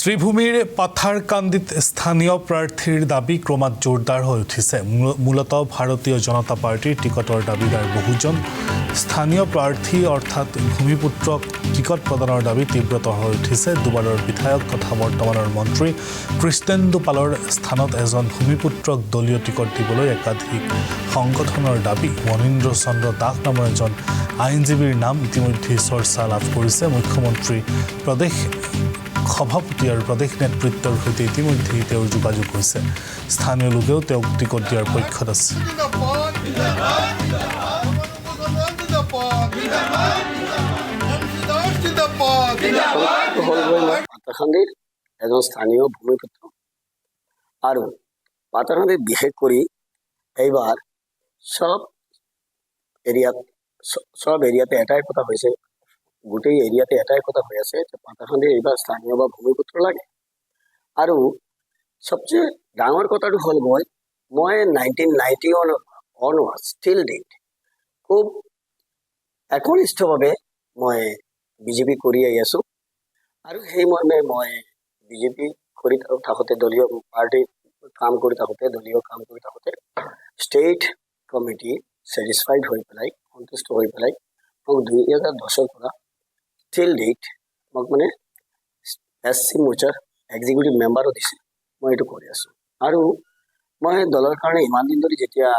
শ্ৰীভূমিৰ পাথাৰকান্দিত স্থানীয় প্ৰাৰ্থীৰ দাবী ক্ৰমাৎ জোৰদাৰ হয়ে উঠিছে। মূলত ভাৰতীয় জনতা পাৰ্টিৰ টিকটৰ দাবীদাৰ বহুজন স্থানীয় প্ৰাৰ্থী অৰ্থাৎ ভূমিপুত্ৰক টিকট প্ৰদানেৰ দাবী তীব্ৰতৰ হয়ে উঠিছে। দুবাৰৰ বিধায়ক তথা বৰ্তমানৰ মন্ত্ৰী কৃষ্ণেন্দু পালৰ স্থানত এজন ভূমিপুত্ৰক দলীয় টিকট দিবলৈ একাধিক সংগঠনেৰ দাবী। মনীন্দ্ৰ চন্দ্ৰ দাস নামৰ এজন আইনজীবীৰ নাম ইতিমধ্যে চৰ্চা লাভ কৰিছে। মুখ্যমন্ত্ৰী প্ৰদেশ সভাপতি আৰু প্ৰদেশ নেতৃত্বৰ সৈতে ইতিমধ্যে তেওঁৰ যোগাযোগ হৈছে। স্থানীয় লোকেও তেওঁক টিকট দিয়াৰ পক্ষত আছে। পাথাৰকান্দিৰ এজন স্থানীয় ভূমিপুত্ৰ আৰু পাথাৰকান্দিত বিশেষ কৰি এইবাৰ সব এৰিয়াতে এটাই কথা হৈছে, গোটেই এৰিয়াতে এটাই কথা হৈ আছে যে পাথাৰকান্দিৰ এইবাৰ স্থানীয় বা ভূমিপুত্ৰ লাগে। আৰু সবচেয়ে ডাঙৰ কথাটো হ'ল মই 1991 অনৱাৰ্ড ষ্টিল ডেট খুব একনিষ্ঠভাৱে মই বিজেপি কৰি আহি আছোঁ। আৰু সেই মৰ্মে মই বিজেপি কৰি থাকোঁতে দলীয় পাৰ্টি কাম কৰি থাকোঁতে ষ্টেট কমিটি ছেটিছফাইড হৈ পেলাই সন্তুষ্ট হৈ পেলাই মোক 2010 পৰা ষ্টিল ডেট মোক মানে SC মোৰ্চাৰ এক্সিকিউটিভ মেম্বাৰো দিছে। মই এইটো কৰি আছোঁ আৰু মই দলৰ কাৰণে ইমান দিন ধৰি যেতিয়া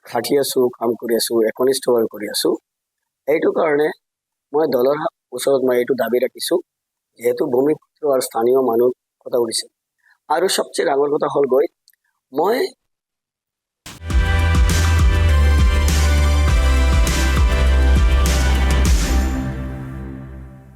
খাটি আছোঁ, কাম কৰি আছোঁ, একনিষ্ঠভাৱে কৰি আছোঁ, এইটো কাৰণে মই দলৰ ওচৰত মই এইটো দাবী ৰাখিছোঁ, যিহেতু ভূমিপুত্ৰ আৰু স্থানীয় মানুহ কথা উঠিছে। আৰু সবচেয়ে ডাঙৰ কথা হ'ল মই